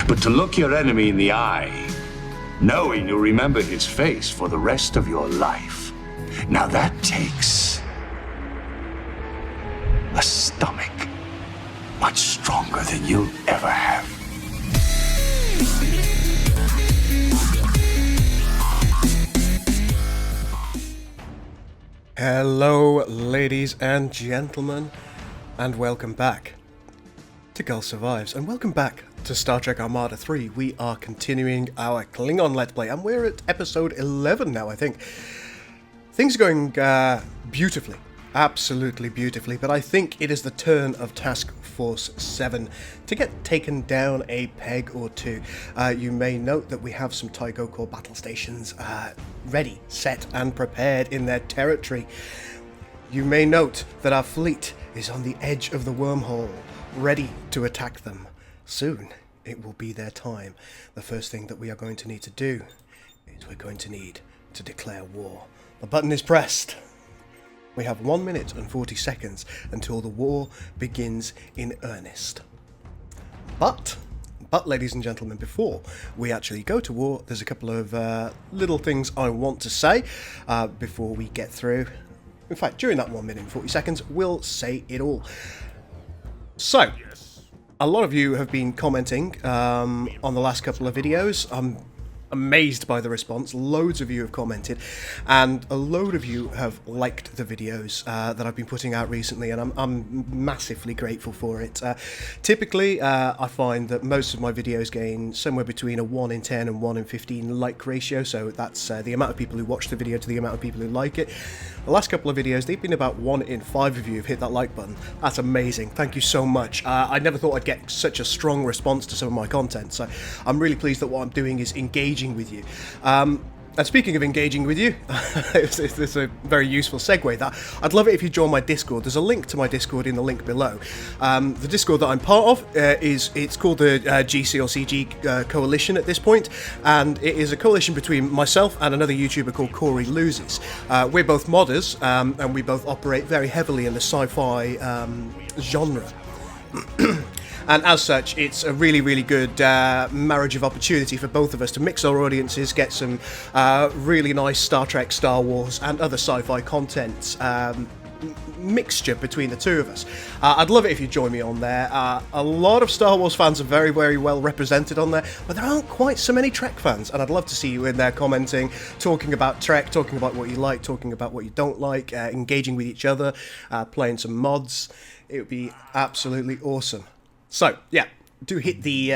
But to look your enemy in the eye, knowing you'll remember his face for the rest of your life, now that takes a stomach much stronger than you'll ever have. Hello, ladies and gentlemen, and welcome back to Gul Survives, and welcome back to Star Trek Armada 3. We are continuing our Klingon Let's Play, and we're at episode 11 now, I think. Things are going beautifully, absolutely beautifully, but I think it is the turn of Task Force 7 to get taken down a peg or two. You may note that we have some Tycho core battle stations ready, set, and prepared in their territory. You may note that our fleet is on the edge of the wormhole, ready to attack them. Soon, it will be their time. The first thing that we are going to need to do is we're going to need to declare war. The button is pressed. We have 1 minute and 40 seconds until the war begins in earnest. But, ladies and gentlemen, before we actually go to war, there's a couple of little things I want to say before we get through. In fact, during that 1 minute and 40 seconds, we'll say it all. So, a lot of you have been commenting on the last couple of videos. I'm amazed by the response. Loads of you have commented, and a load of you have liked the videos that I've been putting out recently, and I'm massively grateful for it. Typically, I find that most of my videos gain somewhere between a 1 in 10 and 1 in 15 like ratio, so that's the amount of people who watch the video to the amount of people who like it. The last couple of videos, they've been about 1 in 5 of you have hit that like button. That's amazing. Thank you so much. I never thought I'd get such a strong response to some of my content, so I'm really pleased that what I'm doing is engaging with you. And speaking of engaging with you, it's a very useful segue. That I'd love it if you join my Discord. There's a link to my Discord in the link below. The Discord that I'm part of it's called the GC or CG Coalition at this point, and it is a coalition between myself and another YouTuber called Corey Loses. We're both modders, and we both operate very heavily in the sci-fi genre. And as such, it's a really, really good marriage of opportunity for both of us to mix our audiences, get some really nice Star Trek, Star Wars, and other sci-fi content mixture between the two of us. I'd love it if you join me on there. A lot of Star Wars fans are very, very well represented on there, but there aren't quite so many Trek fans, and I'd love to see you in there commenting, talking about Trek, talking about what you like, talking about what you don't like, engaging with each other, playing some mods. It would be absolutely awesome. So, yeah, do hit the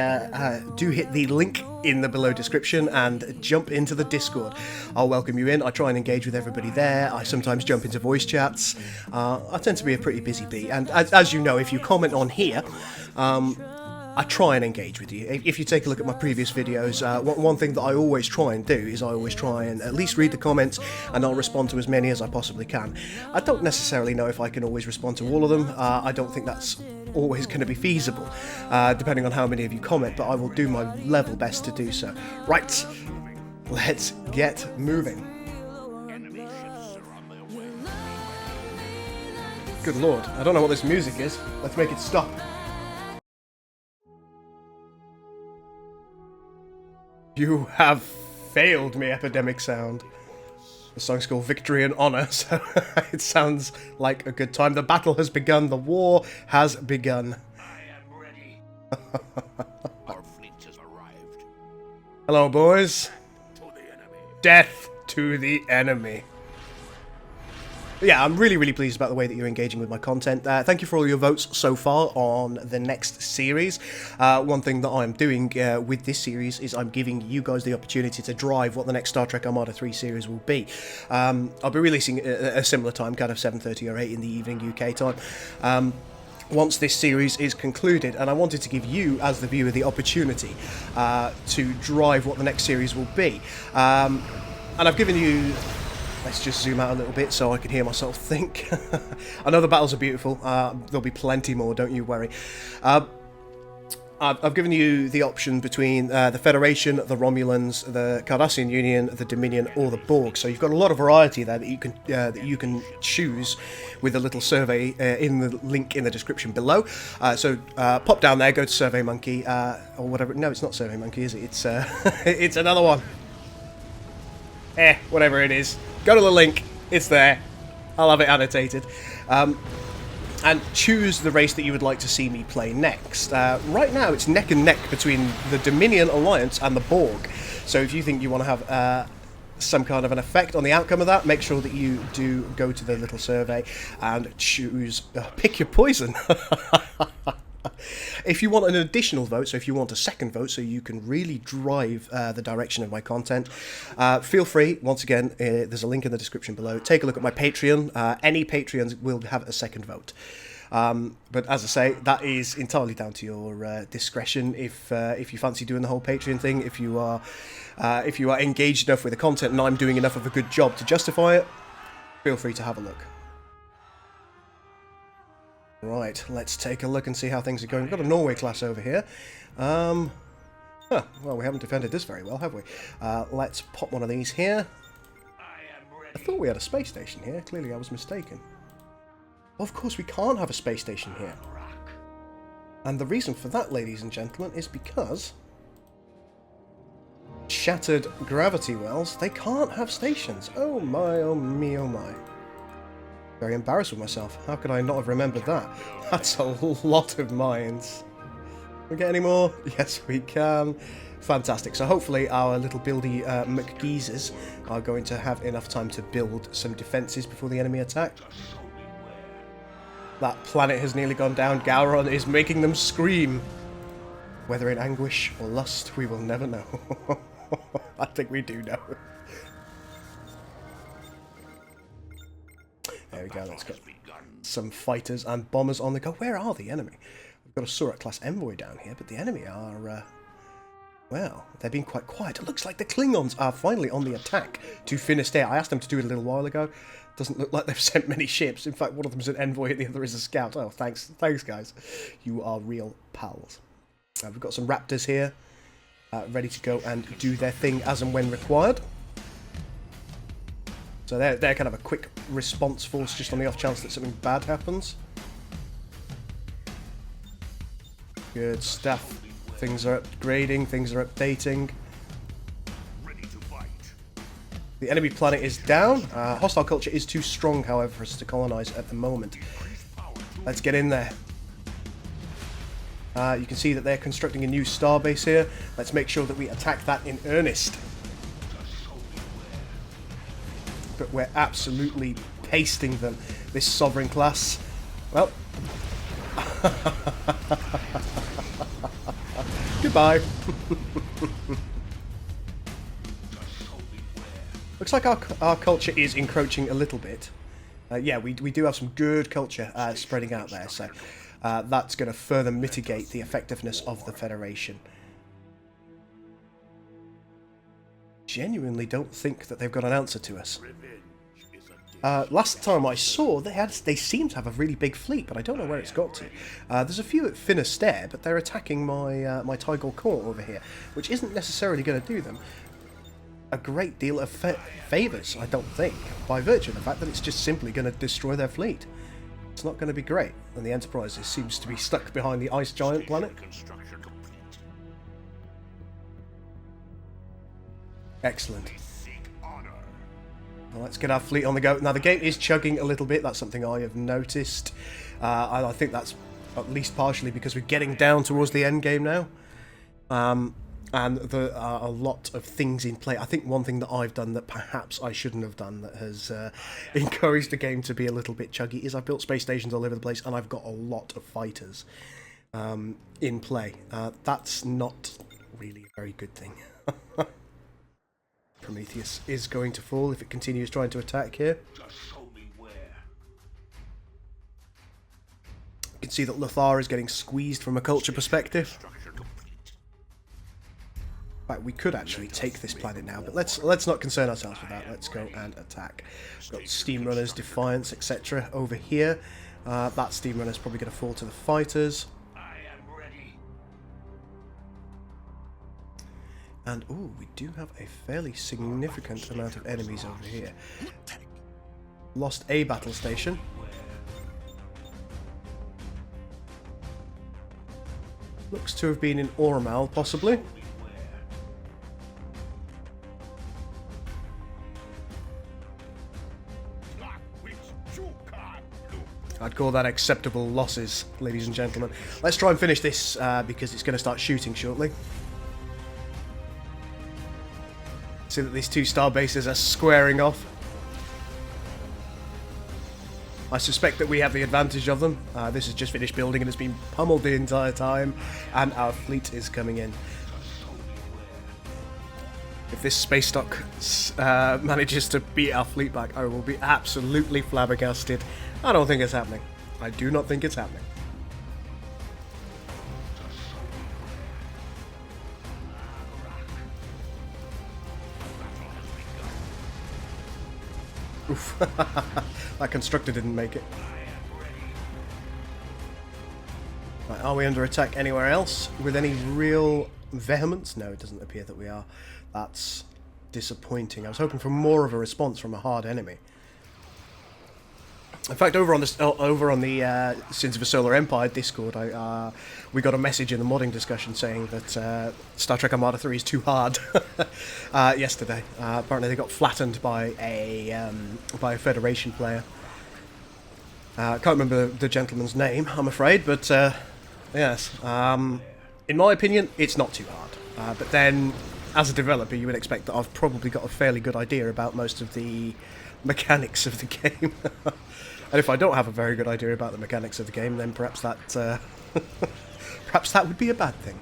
link in the below description and jump into the Discord. I'll welcome you in. I try and engage with everybody there. I sometimes jump into voice chats. I tend to be a pretty busy bee, and as you know, if you comment on here, I try and engage with you. If you take a look at my previous videos, one thing that I always try and do is I always try and at least read the comments, and I'll respond to as many as I possibly can. I don't necessarily know if I can always respond to all of them. I don't think that's always going to be feasible, depending on how many of you comment, but I will do my level best to do so. Right, let's get moving. Good lord, I don't know what this music is. Let's make it stop. You have failed me, Epidemic Sound. The song's called Victory and Honor, so it sounds like a good time. The battle has begun. The war has begun. I am ready. Our fleet has arrived. Hello, boys. To the enemy. Death to the enemy. Yeah, I'm really, really pleased about the way that you're engaging with my content. Thank you for all your votes so far on the next series. One thing that I'm doing with this series is I'm giving you guys the opportunity to drive what the next Star Trek Armada 3 series will be. I'll be releasing a similar time, kind of 7:30 or 8 in the evening UK time. Once this series is concluded, and I wanted to give you, as the viewer, the opportunity to drive what the next series will be. And I've given you... Let's just zoom out a little bit so I can hear myself think. I know the battles are beautiful. There'll be plenty more, don't you worry. I've given you the option between the Federation, the Romulans, the Cardassian Union, the Dominion, or the Borg. So you've got a lot of variety there that you can choose with a little survey in the link in the description below. So pop down there, go to SurveyMonkey or whatever. No, it's not SurveyMonkey, is it? It's it's another one. Whatever it is. Go to the link. It's there. I'll have it annotated. And choose the race that you would like to see me play next. Right now, it's neck and neck between the Dominion Alliance and the Borg. So if you think you want to have some kind of an effect on the outcome of that, make sure that you do go to the little survey and choose, pick your poison. If you want an additional vote, so if you want a second vote so you can really drive the direction of my content, feel free, once again, there's a link in the description below, take a look at my Patreon. Any Patreons will have a second vote. But as I say, that is entirely down to your discretion if you fancy doing the whole Patreon thing, if you are engaged enough with the content and I'm doing enough of a good job to justify it, feel free to have a look. Right, let's take a look and see how things are going. We've got a Norway class over here. Well, we haven't defended this very well, have we? Let's pop one of these here. I thought we had a space station here. Clearly I was mistaken. Of course we can't have a space station here. And the reason for that, ladies and gentlemen, is because shattered gravity wells, they can't have stations. Oh my, oh me, oh my. Very embarrassed with myself. How could I not have remembered that? That's a lot of mines. Can we get any more? Yes, we can. Fantastic. So hopefully our little buildy McGeezers are going to have enough time to build some defences before the enemy attack. That planet has nearly gone down. Gowron is making them scream. Whether in anguish or lust, we will never know. I think we do know. There we go, let's get some fighters and bombers on the go. Where are the enemy? We've got a Surat-class envoy down here, but the enemy are, well, they're being quite quiet. It looks like the Klingons are finally on the attack to Finisterre. I asked them to do it a little while ago. Doesn't look like they've sent many ships. In fact, one of them is an envoy and the other is a scout. Oh, thanks guys. You are real pals. We've got some Raptors here, ready to go and do their thing as and when required. So they're kind of a quick response force just on the off chance that something bad happens. Good stuff. Things are upgrading, things are updating. The enemy planet is down. Hostile culture is too strong, however, for us to colonize at the moment. Let's get in there. You can see that they're constructing a new starbase here. Let's make sure that we attack that in earnest. But we're absolutely pasting them, this sovereign class. Well, goodbye. Looks like our culture is encroaching a little bit. Yeah, we do have some good culture spreading out there, so that's going to further mitigate the effectiveness of the Federation. Genuinely don't think that they've got an answer to us. Last time I saw, they seem to have a really big fleet, but I don't know where it's got to. There's a few at Finisterre, but they're attacking my my Tygol Court over here, which isn't necessarily going to do them a great deal of favours, I don't think, by virtue of the fact that it's just simply going to destroy their fleet. It's not going to be great, and the Enterprise seems to be stuck behind the ice giant planet. Excellent. Well, let's get our fleet on the go. Now, the game is chugging a little bit. That's something I have noticed. I think that's at least partially because we're getting down towards the end game now. And there are a lot of things in play. I think one thing that I've done that perhaps I shouldn't have done that has encouraged the game to be a little bit chuggy is I've built space stations all over the place and I've got a lot of fighters in play. That's not really a very good thing. Prometheus is going to fall if it continues trying to attack here. You can see that Lothar is getting squeezed from a culture perspective. Right, we could actually take this planet now, but let's not concern ourselves with that. Let's go and attack. We've got Steam Runners, Defiance, etc. over here. That Steam Runner is probably going to fall to the fighters. And, ooh, we do have a fairly significant amount of enemies over here. Lost a battle station. Looks to have been in Ormal, possibly. I'd call that acceptable losses, ladies and gentlemen. Let's try and finish this, because it's going to start shooting shortly. See that these two star bases are squaring off. I suspect that we have the advantage of them. This has just finished building and has been pummeled the entire time, and our fleet is coming in. If this space stock manages to beat our fleet back, I will be absolutely flabbergasted. I don't think it's happening. I do not think it's happening. Oof. That constructor didn't make it. Right, are we under attack anywhere else with any real vehemence? No, it doesn't appear that we are. That's disappointing. I was hoping for more of a response from a hard enemy. In fact, over on the Sins of a Solar Empire Discord, we got a message in the modding discussion saying that Star Trek Armada 3 is too hard yesterday. Apparently, they got flattened by a Federation player. I can't remember the gentleman's name, I'm afraid, but yes. In my opinion, it's not too hard. But then, as a developer, you would expect that I've probably got a fairly good idea about most of the mechanics of the game. And if I don't have a very good idea about the mechanics of the game, then perhaps that perhaps that would be a bad thing.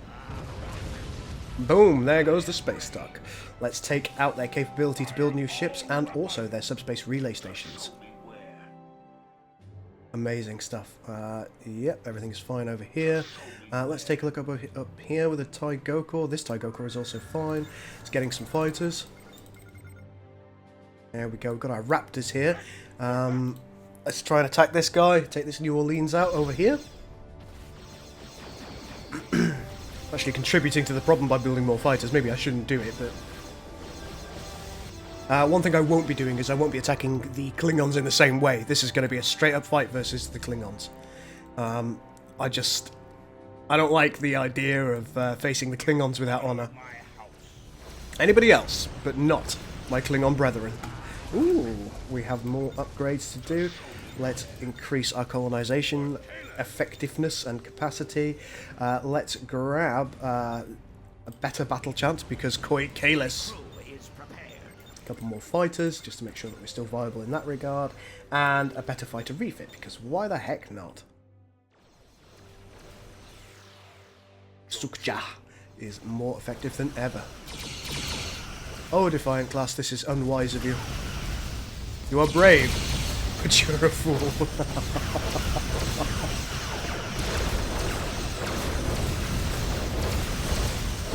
Boom, there goes the space stock. Let's take out their capability to build new ships and also their subspace relay stations. Amazing stuff. Yep, everything's fine over here. Let's take a look up here with a Psychogold. This Psychogold is also fine. It's getting some fighters. There we go, we've got our Raptors here. Let's try and attack this guy, take this New Orleans out over here. Actually contributing to the problem by building more fighters. Maybe I shouldn't do it, but... one thing I won't be doing is I won't be attacking the Klingons in the same way. This is going to be a straight-up fight versus the Klingons. I don't like the idea of facing the Klingons without honour. Anybody else, but not my Klingon brethren. Ooh, we have more upgrades to do. Let's increase our colonization effectiveness and capacity. Let's grab a better battle chance because Coit Kalis. A couple more fighters just to make sure that we're still viable in that regard. And a better fighter refit because why the heck not? Sukja is more effective than ever. Oh, Defiant Class, this is unwise of you. You are brave, but you're a fool.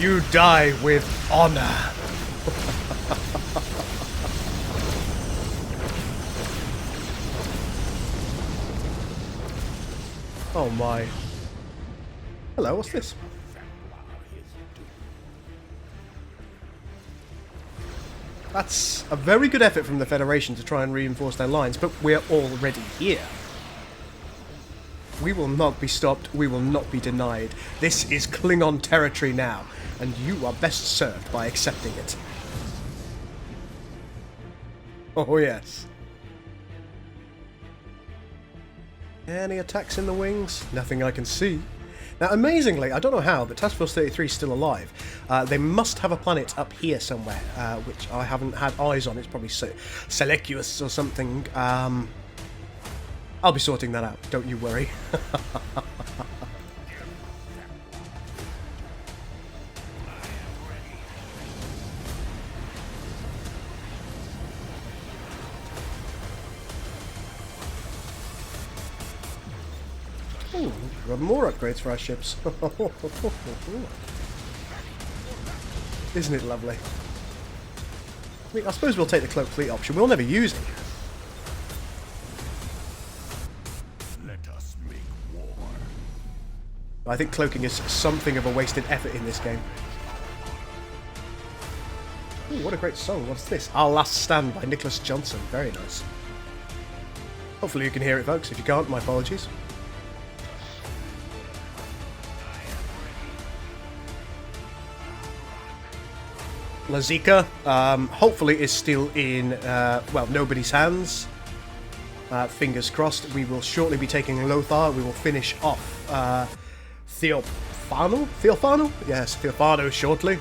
You die with honor. Oh my. Hello, what's this? That's a very good effort from the Federation to try and reinforce their lines, but we're already here. We will not be stopped, we will not be denied. This is Klingon territory now, and you are best served by accepting it. Oh yes. Any attacks in the wings? Nothing I can see. Now, amazingly, I don't know how, but Task Force 33 is still alive. They must have a planet up here somewhere, which I haven't had eyes on. It's probably Selecuus or something. I'll be sorting that out, don't you worry. Ooh, we've got more upgrades for our ships. Isn't it lovely? I mean, I suppose we'll take the cloak fleet option. We'll never use it. Let us make war. I think cloaking is something of a wasted effort in this game. Ooh, what a great song. What's this? Our Last Stand by Nicholas Johnson. Very nice. Hopefully you can hear it, folks. If you can't, my apologies. Lazika, hopefully is still in, well, nobody's hands. Fingers crossed. We will shortly be taking Lothar. We will finish off Theophano? Yes, Theophano shortly.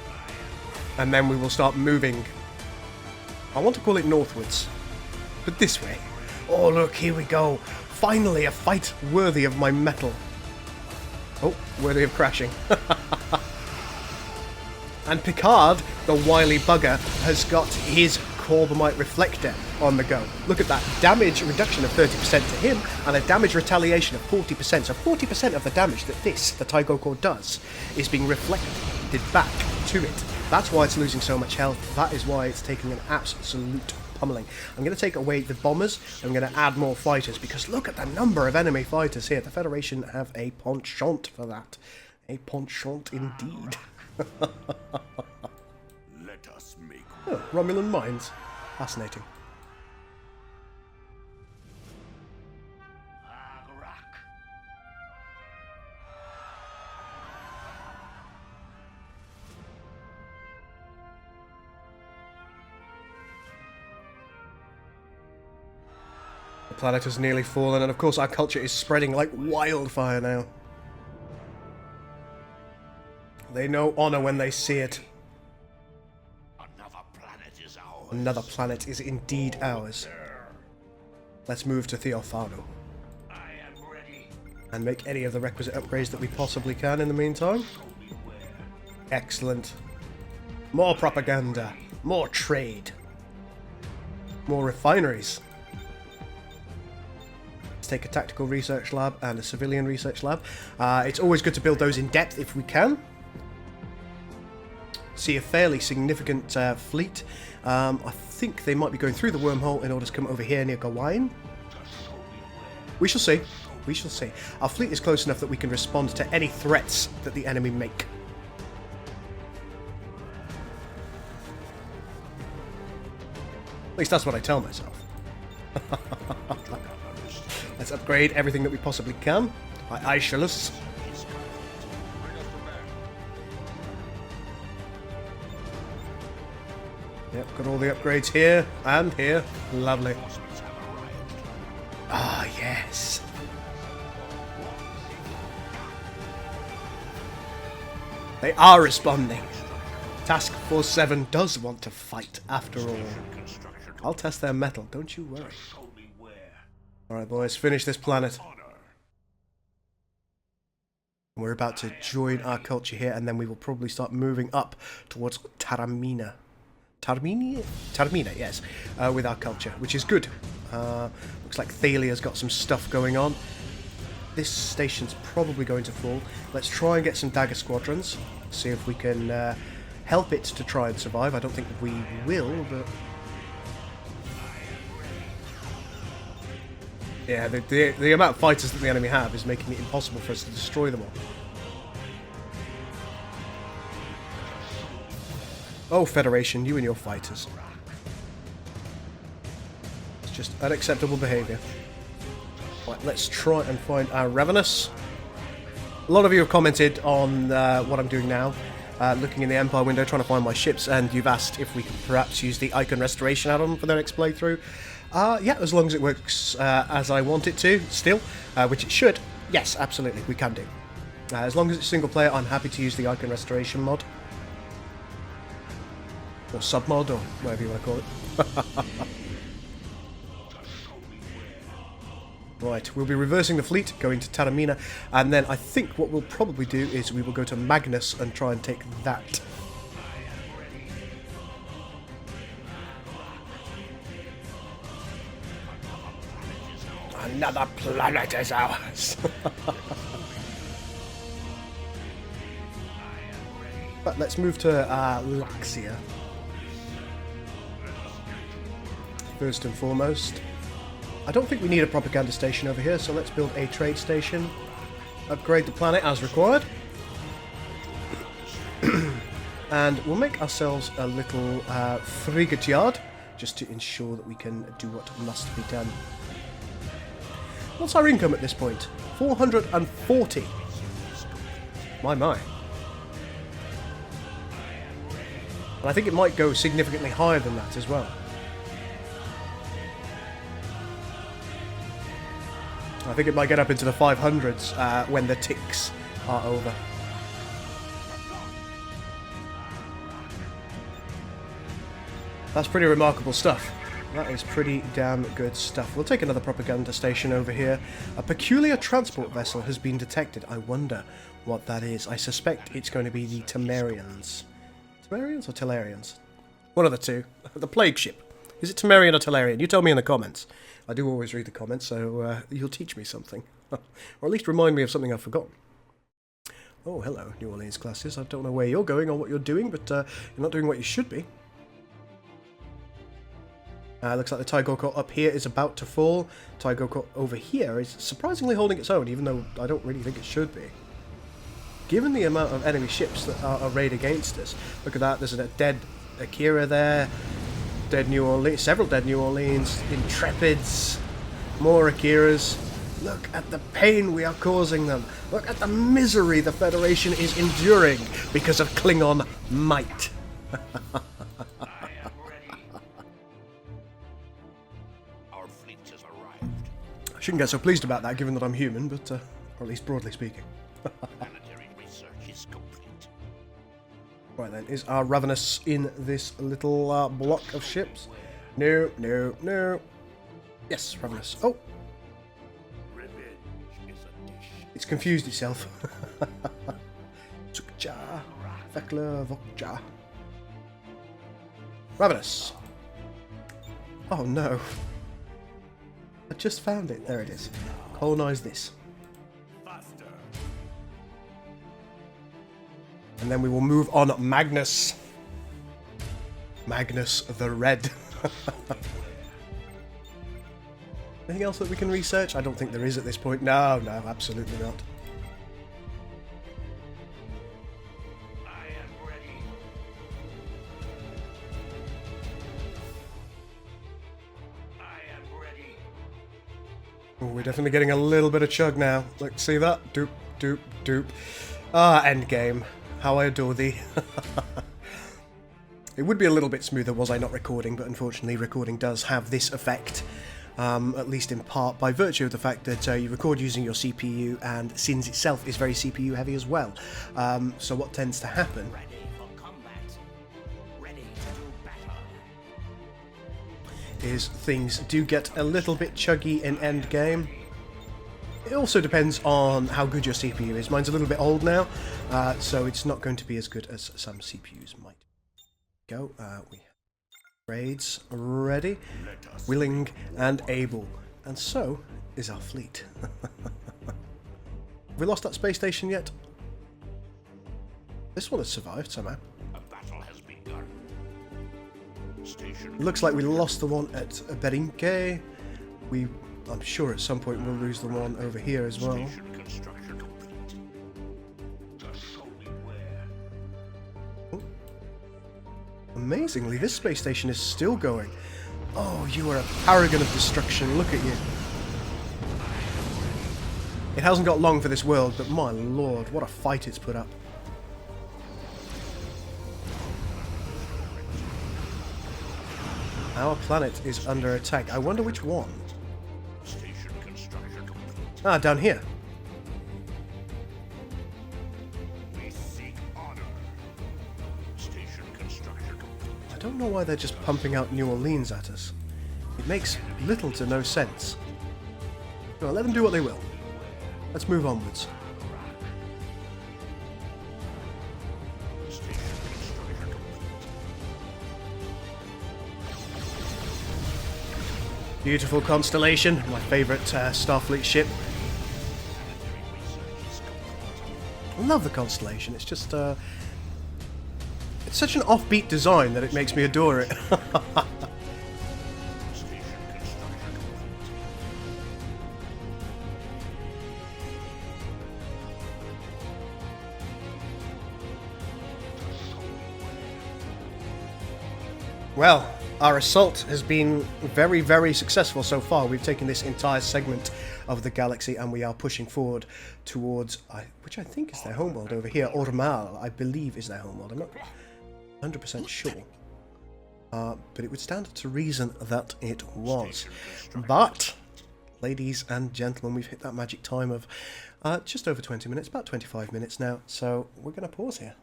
And then we will start moving. I want to call it northwards, but this way. Oh, look, here we go. Finally, a fight worthy of my metal. Oh, worthy of crashing. And Picard, the wily bugger, has got his Corbomite Reflector on the go. Look at that. Damage reduction of 30% to him, and a damage retaliation of 40%. So 40% of the damage that the Psychogold does is being reflected back to it. That's why it's losing so much health. That is why it's taking an absolute pummeling. I'm going to take away the bombers. I'm going to add more fighters, because look at the number of enemy fighters here. The Federation have a penchant for that. A penchant indeed. Let us make Romulan mines. Fascinating. The planet has nearly fallen, and of course our culture is spreading like wildfire now. They know honor when they see it. Another planet is ours. Another planet is indeed ours. Let's move to Theophano. I am ready. And make any of the requisite upgrades that we possibly can in the meantime. Excellent. More propaganda. More trade. More refineries. Let's take a tactical research lab and a civilian research lab. It's always good to build those in depth if we can. See a fairly significant fleet. I think they might be going through the wormhole in order to come over here near Gawain. We shall see. We shall see. Our fleet is close enough that we can respond to any threats that the enemy make. At least that's what I tell myself. Let's upgrade everything that we possibly can. My Aeschylus. Yep, got all the upgrades here and here. Lovely. Ah, yes. They are responding. Task Force 7 does want to fight, after all. I'll test their metal, don't you worry. Alright, boys, finish this planet. We're about to join our culture here, and then we will probably start moving up towards Taramina. Taramina, yes, with our culture, which is good. Looks like Thalia's got some stuff going on. This station's probably going to fall. Let's try and get some dagger squadrons. See if we can help it to try and survive. I don't think we will, but... yeah, the amount of fighters that the enemy have is making it impossible for us to destroy them all. Oh, Federation, you and your fighters. It's just unacceptable behaviour. Right, let's try and find our Ravenous. A lot of you have commented on what I'm doing now, looking in the Empire window, trying to find my ships, and you've asked if we can perhaps use the Icon Restoration add-on for the next playthrough. Yeah, as long as it works as I want it to, still, which it should. Yes, absolutely, we can do. As long as it's single player, I'm happy to use the Icon Restoration mod. Or sub-mod, or whatever you want to call it. Right, we'll be reversing the fleet, going to Taramina, and then I think what we'll probably do is we will go to Magnus and try and take that. Another planet is ours. But let's move to Laxia. First and foremost. I don't think we need a propaganda station over here, so let's build a trade station. Upgrade the planet as required. And we'll make ourselves a little frigate yard, just to ensure that we can do what must be done. What's our income at this point? 440. My. And I think it might go significantly higher than that as well. I think it might get up into the 500s when the ticks are over. That's pretty remarkable stuff. That is pretty damn good stuff. We'll take another propaganda station over here. A peculiar transport vessel has been detected. I wonder what that is. I suspect it's going to be the Temerians. Temerians or Tellarians? One of the two. The plague ship. Is it Temerian or Tellarian? You tell me in the comments. I do always read the comments, so you'll teach me something. Or at least remind me of something I've forgotten. Oh, hello, New Orleans classes. I don't know where you're going or what you're doing, but you're not doing what you should be. Looks like the Taigoko up here is about to fall. Taigoko over here is surprisingly holding its own, even though I don't really think it should be. Given the amount of enemy ships that are arrayed against us, look at that, there's a dead Akira there, dead New Orleans, several dead New Orleans, Intrepids, more Akiras. Look at the pain we are causing them. Look at the misery the Federation is enduring because of Klingon might. I shouldn't get so pleased about that, given that I'm human, but, or at least broadly speaking. Right then, is our Ravenous in this little block of ships? No, no, no. Yes, Ravenous. Oh! It's confused itself. Tsukja, Vekla, Vokja. Ravenous. Oh no. I just found it. There it is. Colonize this. And then we will move on Magnus. Magnus the Red. Anything else that we can research? I don't think there is at this point. No, no, absolutely not. Oh, we're definitely getting a little bit of chug now. Look, see that? Doop, doop, doop. Ah, endgame. How I adore thee. It would be a little bit smoother was I not recording, but unfortunately recording does have this effect. At least in part by virtue of the fact that you record using your CPU, and Sins itself is very CPU heavy as well. So what tends to happen is things do get a little bit chuggy in endgame. It also depends on how good your CPU is. Mine's a little bit old now, so it's not going to be as good as some CPUs might. Go. We have raids ready, willing and able, and so is our fleet. Have we lost that space station yet? This one has survived somehow. It looks like we lost the one at Berinke. I'm sure at some point we'll lose the one over here as well. Oh. Amazingly, this space station is still going. Oh, you are a paragon of destruction. Look at you. It hasn't got long for this world, but my lord, what a fight it's put up. Our planet is under attack. I wonder which one. Ah, down here. I don't know why they're just pumping out New Orleans at us. It makes little to no sense. Well, let them do what they will. Let's move onwards. Beautiful Constellation, my favourite Starfleet ship. I love the Constellation, it's just it's such an offbeat design that it makes me adore it. Well, our assault has been very, very successful so far. We've taken this entire segment of the galaxy and we are pushing forward towards, which I think is their homeworld over here. Armada, I believe, is their homeworld. I'm not 100% sure. But it would stand to reason that it was. But, ladies and gentlemen, we've hit that magic time of just over 20 minutes, about 25 minutes now. So we're going to pause here.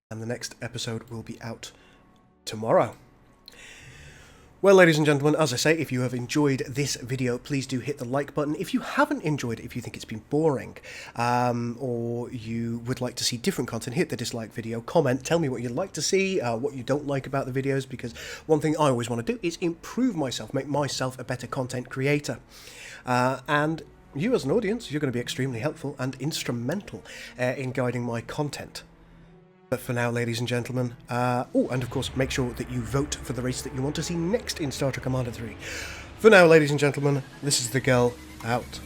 And the next episode will be out tomorrow. Well, ladies and gentlemen, as I say, if you have enjoyed this video, please do hit the like button. If you haven't enjoyed it, if you think it's been boring, or you would like to see different content, hit the dislike video, comment, tell me what you'd like to see, what you don't like about the videos, because one thing I always want to do is improve myself, make myself a better content creator. And you as an audience, you're going to be extremely helpful and instrumental in guiding my content. But for now, ladies and gentlemen, and of course, make sure that you vote for the race that you want to see next in Star Trek Armada 3. For now, ladies and gentlemen, this is the girl out.